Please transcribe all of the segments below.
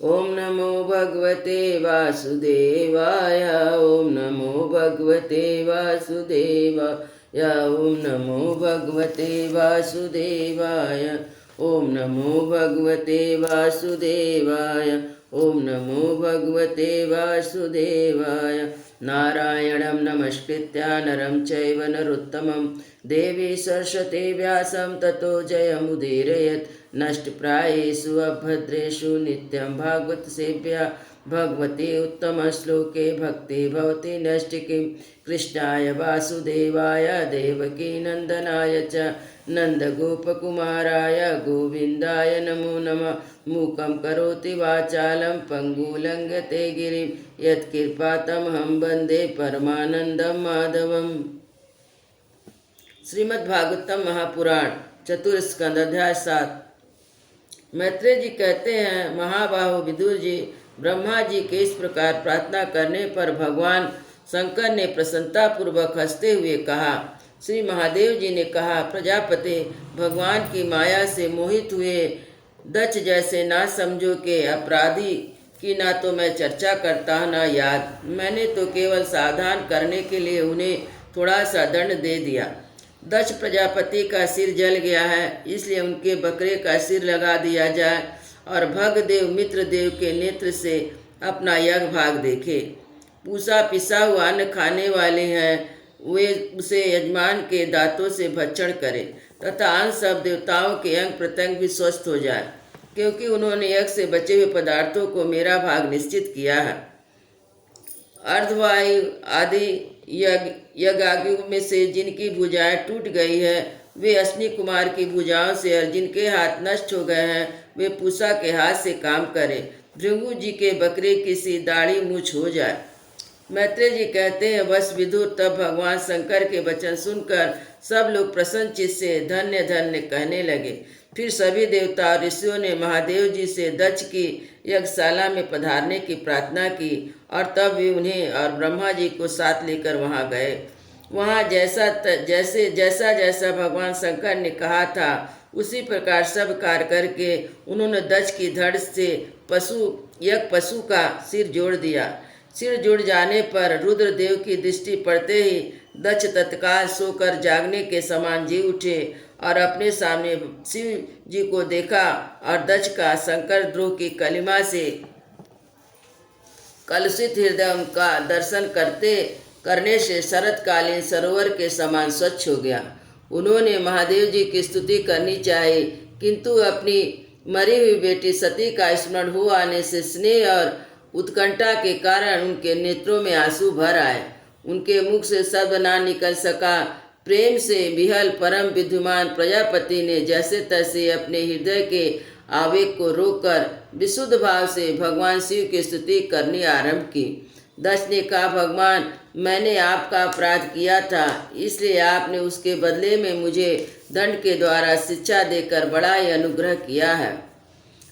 ओम नमो भगवते वासुदेवाय। ओम नमो भगवते वासुदेवाय। ओम नमो भगवते वासुदेवाय। ओम नमो भगवते वासुदेवाय। ओम नमो भगवते वासुदेवाय। नारायणं नमस्कृत्य नरं चैव नरोत्तमं देवी सरस्वती व्यासं ततो जयमुदीरयेत्। नष्टप्रायेषु अभद्रेषु नित्यं भागवत सेव्या भगवती उत्तमश्लोके भक्ति भवति नष्टिकीं। कृष्णाय वासुदेवाय देवकी नन्दनाय च नन्दगोपकुमाराय गोविन्दाय नमो नमः। मूकं करोति वाचालं पङ्गुलङ्घते गिरिं यत्कृपातमहं वन्दे परमानन्दं माधवम्। श्रीमद्भागवतम महापुराण चतुर्स्कंद अध्याय 7। मैत्रेय जी कहते हैं, महाबाहो विदुर जी, ब्रह्मा जी के इस प्रकार प्रार्थना करने पर भगवान शंकर ने प्रसन्नतापूर्वक हंसते हुए कहा। श्री महादेव जी ने कहा, प्रजापति, भगवान की माया से मोहित हुए दक्ष जैसे ना समझो के अपराधी की ना तो मैं चर्चा करता ना याद। मैंने तो केवल सावधान करने के लिए उन्हें थोड़ा सा दंड दे दिया। दक्ष प्रजापति का सिर जल गया है, इसलिए उनके बकरे का सिर लगा दिया जाए और भगदेव मित्रदेव के नेत्र से अपना यज्ञ भाग देखे। पूसा पिसा हुआ अन्न खाने वाले हैं, वे उसे यजमान के दांतों से भक्षण करें तथा अन्य सब देवताओं के अंग प्रत्यंग भी स्वस्थ हो जाए, क्योंकि उन्होंने यज्ञ से बचे हुए पदार्थों को मेरा भाग निश्चित किया है। अर्धवायु आदि यज्ञाग्नियों में से जिनकी भुजाएं टूट गई है, वे अश्विनी कुमार की भुजाओं से, और जिनके हाथ नष्ट हो गए हैं, वे पूषा के हाथ से काम करें। भृगु जी के बकरे की सी दाढ़ी मूछ हो जाए। मैत्रेय जी कहते हैं, बस विदुर, तब भगवान शंकर के वचन सुनकर सब लोग प्रसन्न चित्त से धन्य धन्य कहने लगे। फिर सभी देवता और ऋषियों ने महादेव जी से दक्ष की यज्ञशाला में पधारने की प्रार्थना की, और तब वे उन्हें और ब्रह्मा जी को साथ लेकर वहां गए। वहां जैसा जैसा भगवान शंकर ने कहा था, उसी प्रकार सब कार्य करके उन्होंने दक्ष की धड़ से पशु का सिर जोड़ दिया। सिर जुड़ जाने पर रुद्रदेव की दृष्टि पड़ते ही दक्ष तत्काल सोकर जागने के समान जी उठे और अपने सामने शिव जी को देखा, और दक्ष का शंकर द्रोह की कलिमा से कलुषित हृदय उनका दर्शन करने से शरतकालीन सरोवर के समान स्वच्छ हो गया। उन्होंने महादेव जी की स्तुति करनी चाहिए, किंतु अपनी मरी हुई बेटी सती का स्मरण हो आने से स्नेह और उत्कंठा के कारण उनके नेत्रों में आंसू भर आए। उनके मुख से शब्द ना निकल सका। प्रेम से विहल परम विद्युमान प्रजापति ने जैसे तैसे अपने हृदय के आवेग को रोककर विशुद्ध भाव से भगवान शिव की स्तुति करनी आरंभ की। दक्ष ने कहा, भगवान, मैंने आपका अपराध किया था, इसलिए आपने उसके बदले में मुझे दंड के द्वारा शिक्षा देकर बड़ा ही अनुग्रह किया है।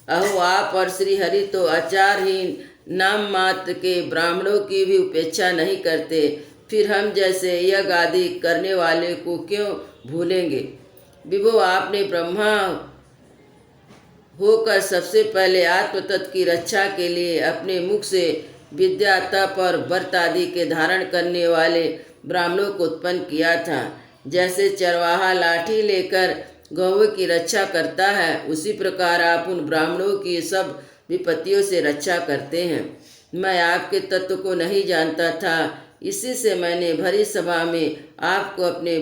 अहो, आप और श्री हरि तो आचारहीन नाम मात्र के ब्राह्मणों की भी उपेक्षा नहीं करते, फिर हम जैसे यज्ञ आदि करने वाले को क्यों भूलेंगे। विभो, आपने ब्रह्मा होकर सबसे पहले आत्म तत्व की रक्षा के लिए अपने मुख से विद्या, तप और व्रत आदि के धारण करने वाले ब्राह्मणों को उत्पन्न किया था। जैसे चरवाहा लाठी लेकर गौओं की रक्षा करता है, उसी प्रकार आप उन ब्राह्मणों की सब विपत्तियों से रक्षा करते हैं। मैं आपके तत्व को नहीं जानता था, इसी से मैंने भरी सभा में आपको अपने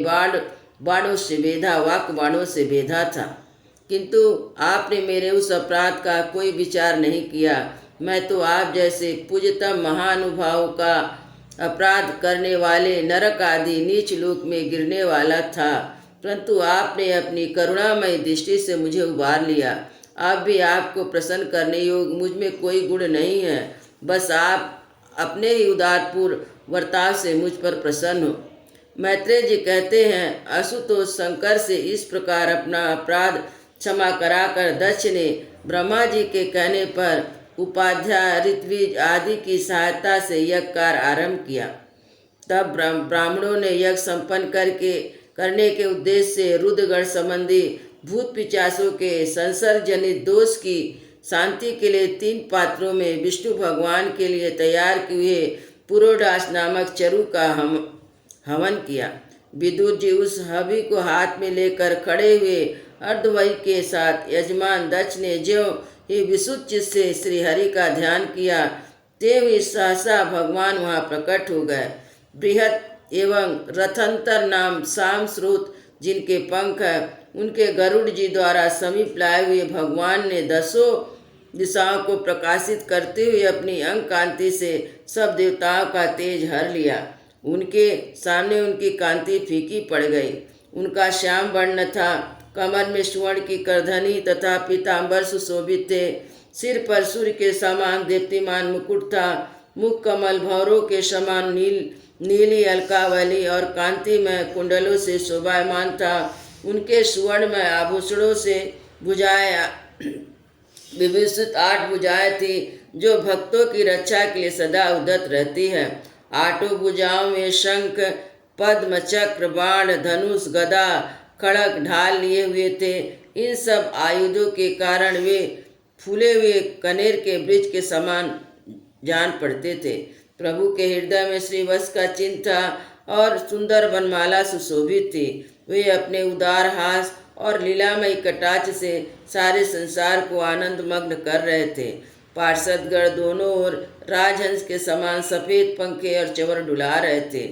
बाणों से बेधा, वाक बाणों से बेधा था, किंतु आपने मेरे उस अपराध का कोई विचार नहीं किया। मैं तो आप जैसे पूज्यतम महानुभावों का अपराध करने वाले नरक आदि नीच लोक में गिरने वाला था, परंतु आपने अपनी करुणामयी दृष्टि से मुझे उबार लिया। अब भी आपको प्रसन्न करने योग्य मुझ में कोई गुण नहीं है, बस आप अपने ही उदारपूर्ण वर्ताव से मुझ पर प्रसन्न हो। मैत्रेय जी कहते हैं, असुतोष शंकर से इस प्रकार अपना अपराध क्षमा कराकर दक्ष ने ब्रह्मा जी के कहने पर उपाध्याय, ऋत्विज आदि की सहायता से यज्ञ कार्य आरंभ किया। तब ब्राह्मणों ने यज्ञ संपन्न करने के उद्देश्य से रुद्रगण संबंधी भूत पिचासों के संसर्ग जनित दोष की शांति के लिए 3 पात्रों में विष्णु भगवान के लिए तैयार किए पुरोडास नामक चरु का हवन किया। विदुर जी उस हवि को हाथ में लेकर खड़े हुए अर्धवही के साथ यजमान दक्ष ने ज्यों ही विशुद्ध चित्त से श्रीहरि का ध्यान किया, त्यों ही सहसा भगवान वहाँ प्रकट हो गए। बृहत एवं रथंतर नाम शाम स्रोत जिनके पंख है, उनके गरुड़ जी द्वारा समीप लाए हुए भगवान ने 10 दिशाओं को प्रकाशित करते हुए अपनी अंग कांति से सब देवताओं का तेज हर लिया। उनके सामने उनकी कांति फीकी पड़ गई। उनका श्याम वर्ण था, कमर में स्वर्ण की करधनी तथा पीताम्बर सुशोभित थे। सिर पर सूर्य के समान दीप्तिमान मुकुट था। मुख कमल भौरों के समान नीली अलकावली और कांतिमय कुंडलों से शोभायमान था। उनके सुवर्णमय आभूषणों से भुजाएं विभूषित 8 भुजाएं थी, जो भक्तों की रक्षा के लिए सदा उद्यत रहती है। 8 भुजाओं में शंख, पद्म, चक्र, बाण, धनुष, गदा, खड़ग, ढाल लिए हुए थे। इन सब आयुधों के कारण वे फूले हुए कनेर के वृक्ष के समान जान पड़ते थे। प्रभु के हृदय में श्रीवत्स का चिन्ह था और सुंदर वनमाला सुशोभित थी। वे अपने उदार हास और लीलामयी कटाक्ष से सारे संसार को आनंद मग्न कर रहे थे। पार्षदगण दोनों ओर राजहंस के समान सफ़ेद पंखे और चवर डुला रहे थे।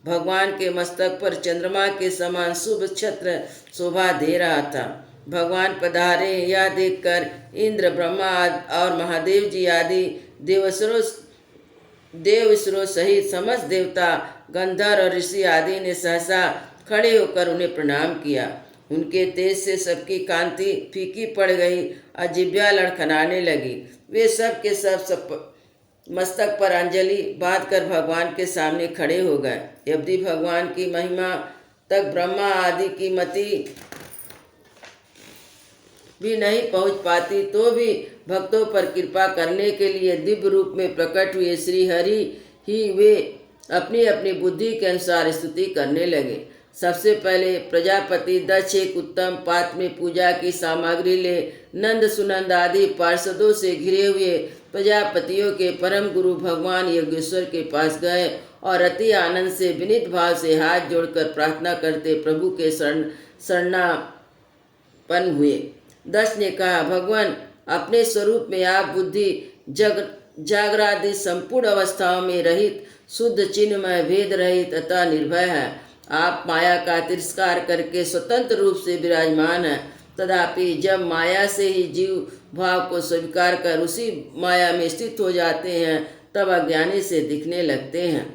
भगवान के मस्तक पर चंद्रमा के समान शुभ छत्र शोभा दे रहा था। भगवान पधारे यह देखकर इंद्र, ब्रह्मा और महादेव जी आदि देवसुरों सहित समस्त देवता, गंधर्व और ऋषि आदि ने सहसा खड़े होकर उन्हें प्रणाम किया। उनके तेज से सबकी कांति फीकी पड़ गई और जिह्वा लड़खड़ाने लगी। वे सब के सब मस्तक पर अंजलि बांधकर भगवान के सामने खड़े हो गए। यदि भगवान की महिमा तक ब्रह्मा आदि की मति भी नहीं पहुंच पाती, तो भी भक्तों पर कृपा करने के लिए दिव्य रूप में प्रकट हुए श्री हरि ही वे अपनी अपनी बुद्धि के अनुसार स्तुति करने लगे। सबसे पहले प्रजापति दक्ष एक उत्तम पात्र में पूजा की सामग्री ले नंद सुनंद आदि पार्षदों से घिरे हुए प्रजापतियों के परम गुरु भगवान योगेश्वर के पास गए और अति आनंद से विनीत भाव से हाथ जोड़कर प्रार्थना करते प्रभु के शरणापन्न हुए। दक्ष ने कहा, भगवान, अपने स्वरूप में आप बुद्धि जागरादि संपूर्ण अवस्थाओं में रहित, शुद्ध, चिन्हमय, भेद रहित अतः निर्भय है। आप माया का तिरस्कार करके स्वतंत्र रूप से विराजमान है। तथापि जब माया से ही जीव भाव को स्वीकार कर उसी माया में स्थित हो जाते हैं, तब अज्ञानी से दिखने लगते हैं।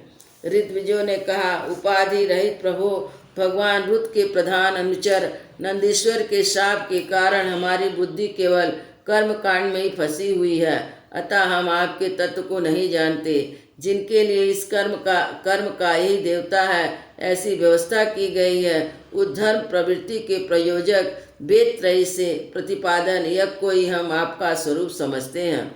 ऋत्विजों ने कहा, उपाधि रहित प्रभु, भगवान रुद्र के प्रधान अनुचर नंदीश्वर के शाप के कारण हमारी बुद्धि केवल कर्म कांड में ही फंसी हुई है, अतः हम आपके तत्व को नहीं जानते। जिनके लिए इस कर्म का यही देवता है, ऐसी व्यवस्था की गई है। उद्धर्म प्रवृत्ति के प्रयोजक वेदत्रयी से प्रतिपादन यह कोई हम आपका स्वरूप समझते हैं।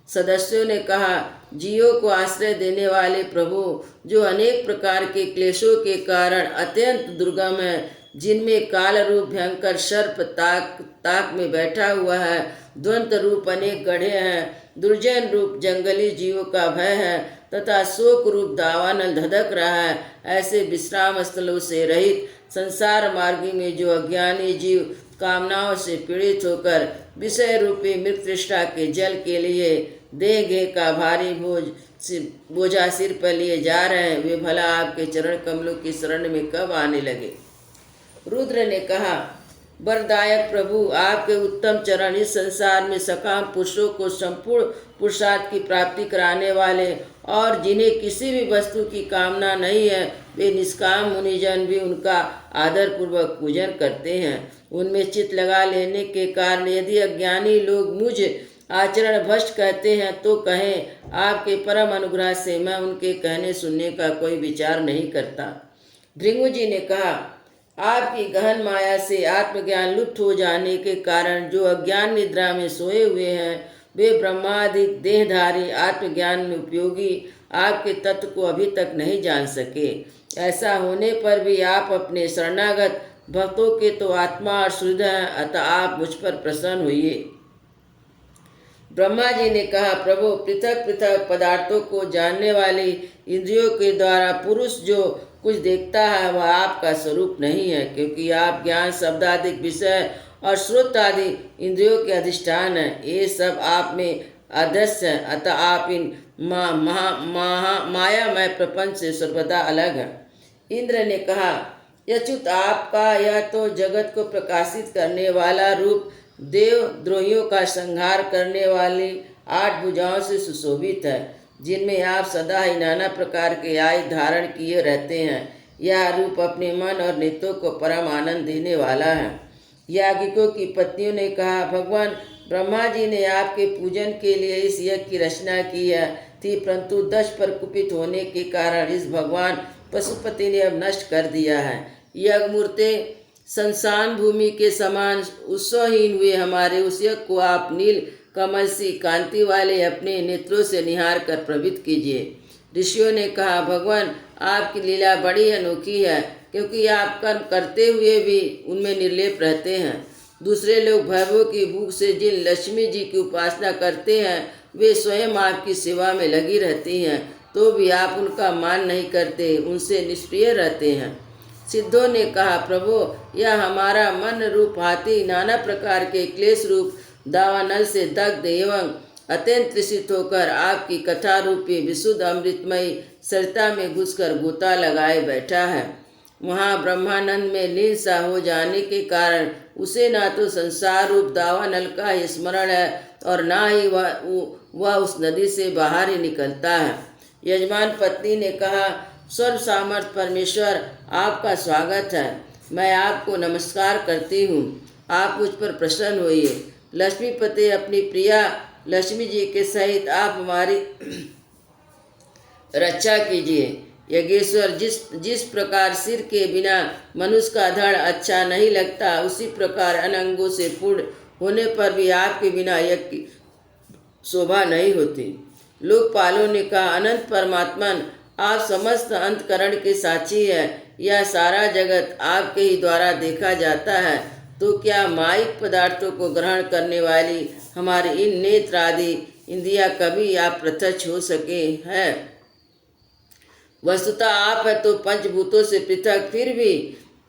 सदस्यों ने कहा, जीवों को आश्रय देने वाले प्रभु, जो अनेक प्रकार के क्लेशों के कारण अत्यंत दुर्गम है, जिनमें काल रूप भयंकर सर्प ताक में बैठा हुआ है, द्वंत रूप अनेक गढ़े हैं, दुर्जन रूप जंगली जीवों का भय है तथा शोक रूप दावानल धधक रहा है, ऐसे विश्राम स्थलों से रहित संसार मार्गी में जो अज्ञानी जीव कामनाओं से पीड़ित होकर विषय रूपी मृतृष्ठा के जल के लिए देह घेह का भारी बोझा सिर पर लिए जा रहे हैं, वे भला आपके चरण कमलों की शरण में कब आने लगे। रुद्र ने कहा, वरदायक प्रभु, आपके उत्तम चरण इस संसार में सकाम पुरुषों को संपूर्ण पुरुषार्थ की प्राप्ति कराने वाले और जिन्हें किसी भी वस्तु की कामना नहीं है, वे निष्काम मुनिजन भी उनका आदर पूर्वक पूजन करते हैं। उनमें चित्त लगा लेने के कारण यदि अज्ञानी लोग मुझ आचरण भ्रष्ट कहते हैं तो कहें, आपके परम अनुग्रह से मैं उनके कहने सुनने का कोई विचार नहीं करता। भृगु जी ने कहा, आपकी गहन माया से आत्मज्ञान लुप्त हो जाने के कारण जो अज्ञान निद्रा में सोए हुए हैं, वे ब्रह्मादिक देहधारी आत्मज्ञान में उपयोगी आपके तत्व को अभी तक नहीं जान सके। ऐसा होने पर भी आप अपने शरणागत भक्तों के तो आत्मा और हृदय हैं, अतः आप मुझ पर प्रसन्न होइए। ब्रह्मा जी ने कहा, प्रभु, पृथक पृथक पदार्थों को जानने वाली इंद्रियों के द्वारा पुरुष जो कुछ देखता है वह आपका स्वरूप नहीं है, क्योंकि आप ज्ञान, शब्दादिक विषय और श्रुत आदि इंद्रियों के अधिष्ठान हैं। ये सब आप में अदृश्य है, अतः आप इन मायामय प्रपंच से सर्वदा अलग है। इंद्र ने कहा, यच्युत, आपका यह तो जगत को प्रकाशित करने वाला रूप देवद्रोहियों का संहार करने वाली 8 भुजाओं से सुशोभित है, जिनमें आप सदा ही नाना प्रकार के आयुध धारण किए रहते हैं। यह रूप अपने मन और नेत्रों को परम आनंद देने वाला है। याज्ञिकों की पत्नियों ने कहा, भगवान, ब्रह्मा जी ने आपके पूजन के लिए इस यज्ञ की रचना की है थी, परंतु दक्ष पर कुपित होने के कारण इस भगवान पशुपति ने अब नष्ट कर दिया है। यज्ञ मूर्ति संसान भूमि के समान उत्सवहीन हुए हमारे उस यज्ञ को आप नील कमल सी कांति वाले अपने नेत्रों से निहार कर प्रवृत्त कीजिए। ऋषियों ने कहा, भगवान, आपकी लीला बड़ी अनोखी है, क्योंकि आप कर्म करते हुए भी उनमें निर्लेप रहते हैं। दूसरे लोग भैरवों की भूख से जिन लक्ष्मी जी की उपासना करते हैं वे स्वयं आपकी सेवा में लगी रहती हैं, तो भी आप उनका मान नहीं करते, उनसे निष्प्रिय रहते हैं। सिद्धों ने कहा, प्रभु, यह हमारा मन रूप हाथी नाना प्रकार के क्लेश रूप दावानल से दग्ध एवं अत्यंत तृषित होकर आपकी कथा रूपी विशुद्ध अमृतमयी सरिता में घुसकर गोता लगाए बैठा है। वहाँ ब्रह्मानंद में लीन सा हो जाने के कारण उसे ना तो संसार रूप दावानल का ही स्मरण है और ना ही वह उस नदी से बाहर ही निकलता है। यजमान पत्नी ने कहा, सर्व सामर्थ परमेश्वर, आपका स्वागत है। मैं आपको नमस्कार करती हूँ, आप मुझ पर प्रसन्न होइए। लक्ष्मीपति, अपनी प्रिया लक्ष्मी जी के सहित आप हमारी रक्षा कीजिए। यज्ञेश्वर, जिस प्रकार सिर के बिना मनुष्य का धड़ अच्छा नहीं लगता, उसी प्रकार अनंगों से पूर्ण होने पर भी आपके बिना यज्ञ की शोभा नहीं होती। लोकपालों ने कहा, अनंत परमात्मन, आप समस्त अंतकरण के साक्षी है। यह सारा जगत आपके ही द्वारा देखा जाता है, तो क्या माइक पदार्थों को ग्रहण करने वाली हमारी इन नेत्र आदि इंद्रियां कभी आप प्रत्यक्ष हो सके हैं? वस्तुतः आप है तो पंचभूतों से पृथक, फिर भी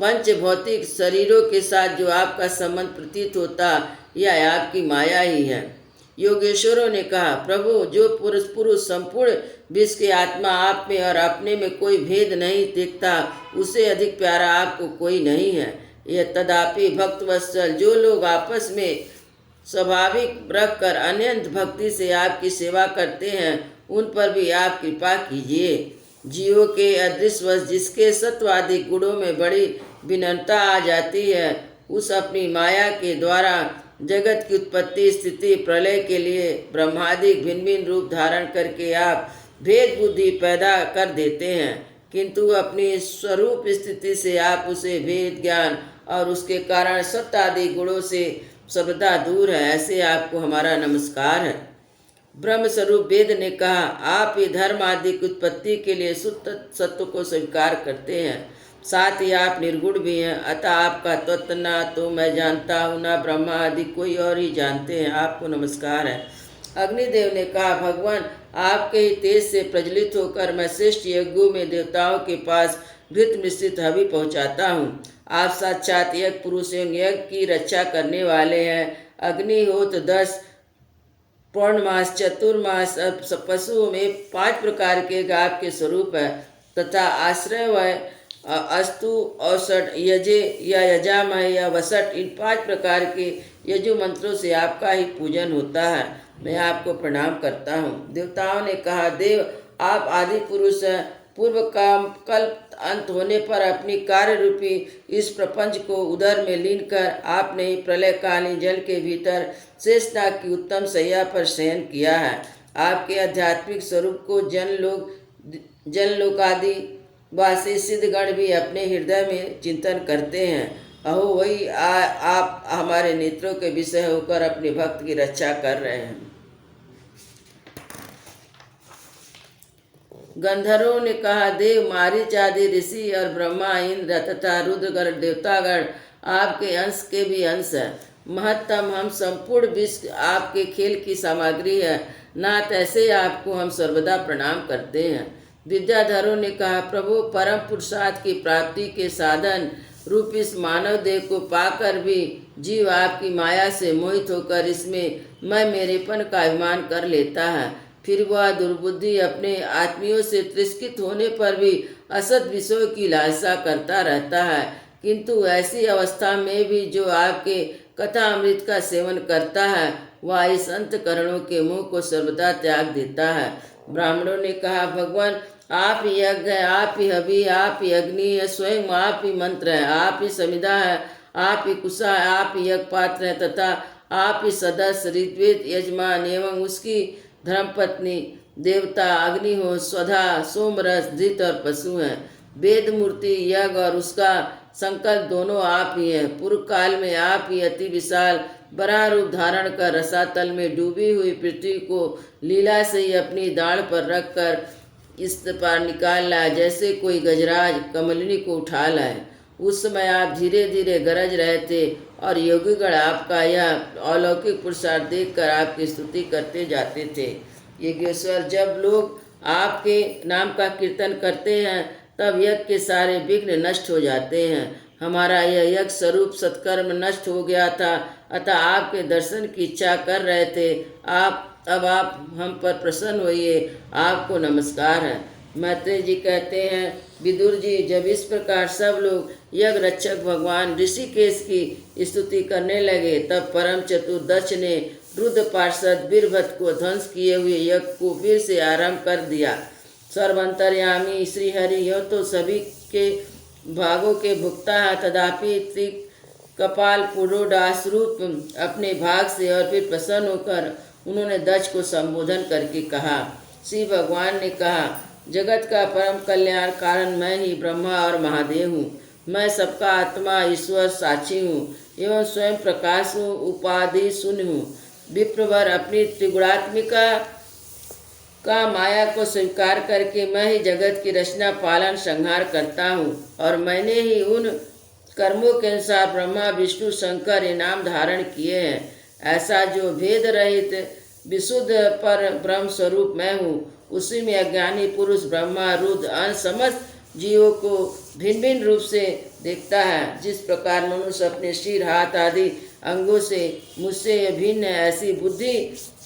पंच भौतिक शरीरों के साथ जो आपका संबंध प्रतीत होता, यह आपकी माया ही है। योगेश्वरों ने कहा, प्रभु, जो पुरुष संपूर्ण विश्व की आत्मा आप में और अपने में कोई भेद नहीं देखता, उससे अधिक प्यारा आपको कोई नहीं है। यह तदापि भक्तवत्सल, जो लोग आपस में स्वाभाविक रखकर अनंत भक्ति से आपकी सेवा करते हैं, उन पर भी आप कृपा कीजिए। जीवों के अदृश्यवश जिसके सत्वादि गुणों में बड़ी विनम्रता आ जाती है, उस अपनी माया के द्वारा जगत की उत्पत्ति, स्थिति, प्रलय के लिए ब्रह्मादिक भिन्न भिन्न रूप धारण करके आप भेद बुद्धि पैदा कर देते हैं, किंतु अपनी स्वरूप स्थिति से आप उसे भेद ज्ञान और उसके कारण सत्य आदि गुणों से सर्वदा दूर है। ऐसे आपको हमारा नमस्कार है। ब्रह्म स्वरूप वेद ने कहा, आप ये धर्म आदि की उत्पत्ति के लिए शुद्ध सत्व को स्वीकार करते हैं, साथ ही आप निर्गुण भी हैं। अतः आपका तत्व ना तो मैं जानता हूँ, ना ब्रह्मा आदि कोई और ही जानते हैं। आपको नमस्कार है। अग्निदेव ने कहा, भगवान, आपके ही तेज से प्रज्वलित होकर मैं श्रेष्ठ यज्ञों में देवताओं के पास घृत मिश्रित हवि पहुँचाता हूँ। आप साक्षात यज्ञ पुरुष एवं यज्ञ की रक्षा करने वाले हैं। अग्निहोत्र 10 पौर्णमास, चतुर्मास, पशुओं में 5 प्रकार के आपके स्वरूप है, तथा आश्रय व अस्तु, औसठ, यजे या यजामह या वसठ, इन 5 प्रकार के यजु मंत्रों से आपका ही पूजन होता है। मैं आपको प्रणाम करता हूँ। देवताओं ने कहा, देव, आप आदि पुरुष हैं। पूर्व काम कल्प अंत होने पर अपनी कार्य रूपी इस प्रपंच को उदर में लीन कर आपने ही प्रलयकालीन जल के भीतर शेषनाग की उत्तम शैया पर शयन किया है। आपके आध्यात्मिक स्वरूप को जन लोकादि वासी सिद्धगण भी अपने हृदय में चिंतन करते हैं। अहो, वही आप हमारे नेत्रों के विषय होकर अपने भक्त की रक्षा कर रहे हैं। गंधर्वों ने कहा, देव, मारीच आदि ऋषि और ब्रह्मा, इंद्र तथा रुद्रगण देवतागण आपके अंश के भी अंश है। महत्तम हम संपूर्ण विश्व आपके खेल की सामग्री है। नाथ ऐसे आपको हम सर्वदा प्रणाम करते हैं। विद्याधरों ने कहा, प्रभु परम पुरुषार्थ की प्राप्ति के साधन रूप इस मानव देह को पाकर भी जीव आपकी माया से मोहित होकर इसमें मैं मेरेपन का अभिमान कर लेता है। फिर वह दुर्बुद्धि अपने आत्मियों से तिरस्कृत होने पर भी असत विषयों की लालसा करता रहता है, किंतु ऐसी अवस्था में भी जो आपके कथा अमृत का सेवन करता है वह इस अंतकरणों के मोह को सर्वदा त्याग देता है। ब्राह्मणों ने कहा, भगवान आप ही यज्ञ है, आप ही हवि, आप ही अग्नि है, स्वयं आप ही मंत्र है, आप ही समिधा है, आप ही कुशा है, आप ही यज्ञ पात्र है तथा आप ही सदस्य ऋग्वेद यजमान एवं उसकी धर्मपत्नी देवता अग्नि हो, स्वधा सोमरस धृत और पशु हैं। वेद मूर्ति यज्ञ और उसका संकल्प दोनों आप ही हैं। पूर्व काल में आप ही अति विशाल बराह रूप धारण कर रसातल में डूबी हुई पृथ्वी को लीला से ही अपनी दाढ़ पर रखकर इस पार निकाल लाए, जैसे कोई गजराज कमलिनी को उठा लाए। उस समय आप धीरे धीरे गरज रहे थे और योगीगण आपका यह अलौकिक पुरुषार्थ देखकर आपकी स्तुति करते जाते थे। योगेश्वर, जब लोग आपके नाम का कीर्तन करते हैं तब यज्ञ के सारे विघ्न नष्ट हो जाते हैं। हमारा यह यज्ञ स्वरूप सत्कर्म नष्ट हो गया था, अतः आपके दर्शन की इच्छा कर रहे थे। अब आप हम पर प्रसन्न होइए, आपको नमस्कार है। मैत्रेय जी कहते हैं, विदुर जी, जब इस प्रकार सब लोग यज्ञ रक्षक भगवान ऋषिकेश की स्तुति करने लगे तब परम चतुर दक्ष ने रुद्र पार्षद वीरभद्र को ध्वंस किए हुए यज्ञ को फिर से आरंभ कर दिया। सर्वंतर्यामी श्रीहरि यह तो सभी के भागों के भुगता है, तथापि त्रिक कपाल पुरोडास रूप अपने भाग से और फिर प्रसन्न होकर उन्होंने दक्ष को संबोधन करके कहा। श्री भगवान ने कहा, जगत का परम कल्याण कारण मैं ही ब्रह्मा और महादेव हूँ। मैं सबका आत्मा ईश्वर साक्षी हूँ एवं स्वयं प्रकाश हूँ, उपाधि शून्य हूँ। विप्रवर अपनी त्रिगुणात्मिका का माया को स्वीकार करके मैं ही जगत की रचना पालन संहार करता हूँ और मैंने ही उन कर्मों के अनुसार ब्रह्मा विष्णु शंकर ये नाम धारण किए हैं। ऐसा जो भेद रहित विशुद्ध पर ब्रह्म स्वरूप मैं हूँ, उसी में अज्ञानी पुरुष ब्रह्मा रुद्र अन्य समस्त जीवों को भिन्न भिन्न रूप से देखता है। जिस प्रकार मनुष्य अपने सिर हाथ आदि अंगों से मुझसे भिन्न ऐसी बुद्धि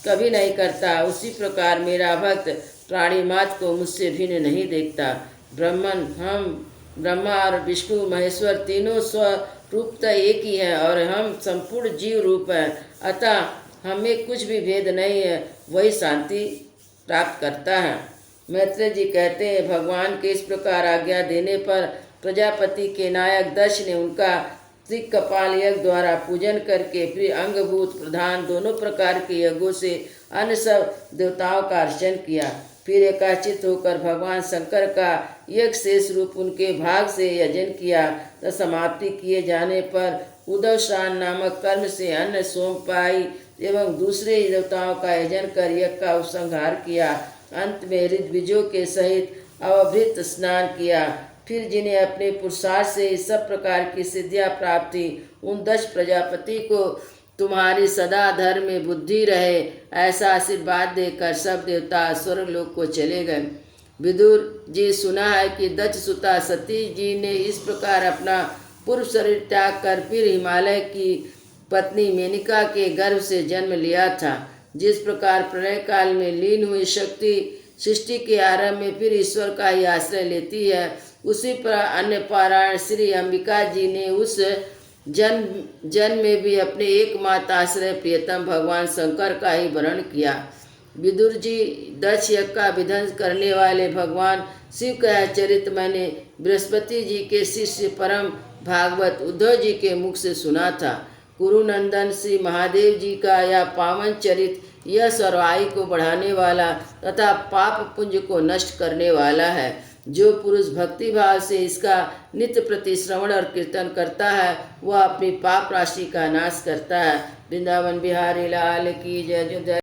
कभी नहीं करता, उसी प्रकार मेरा भक्त प्राणी मात्र को मुझसे भिन्न नहीं देखता। ब्रह्मन हम ब्रह्मा और विष्णु महेश्वर तीनों स्वरूपतः एक ही हैं और हम संपूर्ण जीव रूप हैं, अतः हमें कुछ भी भेद नहीं है, वही शांति प्राप्त करता है। मैत्रेय जी कहते हैं, भगवान के इस प्रकार आज्ञा देने पर प्रजापति के नायक दक्ष ने उनका त्रिकपाल यज्ञ द्वारा पूजन करके फिर अंगभूत प्रधान दोनों प्रकार के यज्ञों से अन्य सब देवताओं का अर्चन किया। फिर एकाचित होकर भगवान शंकर का यज्ञ शेष रूप उनके भाग से यजन किया। तो समाप्ति किए जाने पर उदवशान नामक कर्म से अन्न सोमपाई एवं दूसरे देवताओं का यजन कर यज्ञ का उपसंहार किया। अंत में ऋद्विजों के सहित अवभृत स्नान किया। फिर जिन्हें अपने पुरुषार्थ से सब प्रकार की सिद्धियां प्राप्त थी, उन दक्ष प्रजापति को तुम्हारी सदा धर्म में बुद्धि रहे ऐसा आशीर्वाद देकर सब देवता स्वर्गलोक को चले गए। विदुर जी, सुना है कि दक्ष सुता सती जी ने इस प्रकार अपना पूर्व शरीर त्याग कर फिर हिमालय की पत्नी मेनका के गर्भ से जन्म लिया था। जिस प्रकार प्रलय काल में लीन हुई शक्ति सृष्टि के आरंभ में फिर ईश्वर का ही आश्रय लेती है, उसी पर अन्य पारायण श्री अंबिका जी ने उस जन्म में भी अपने एकमात्र आश्रय प्रियतम भगवान शंकर का ही वर्ण किया। विदुर जी, दक्ष यज्ञ का विध्वंस करने वाले भगवान शिव का चरित्र मैंने बृहस्पति जी के शिष्य परम भागवत उद्धव जी के मुख से सुना था। कुरुनंदन श्री महादेव जी का यह पावन चरित्र यश और आयु को बढ़ाने वाला तथा पाप पुंज को नष्ट करने वाला है। जो पुरुष भक्ति भाव से इसका नित्य प्रति श्रवण और कीर्तन करता है वह अपनी पाप राशि का नाश करता है। वृंदावन बिहारी लाल की जय।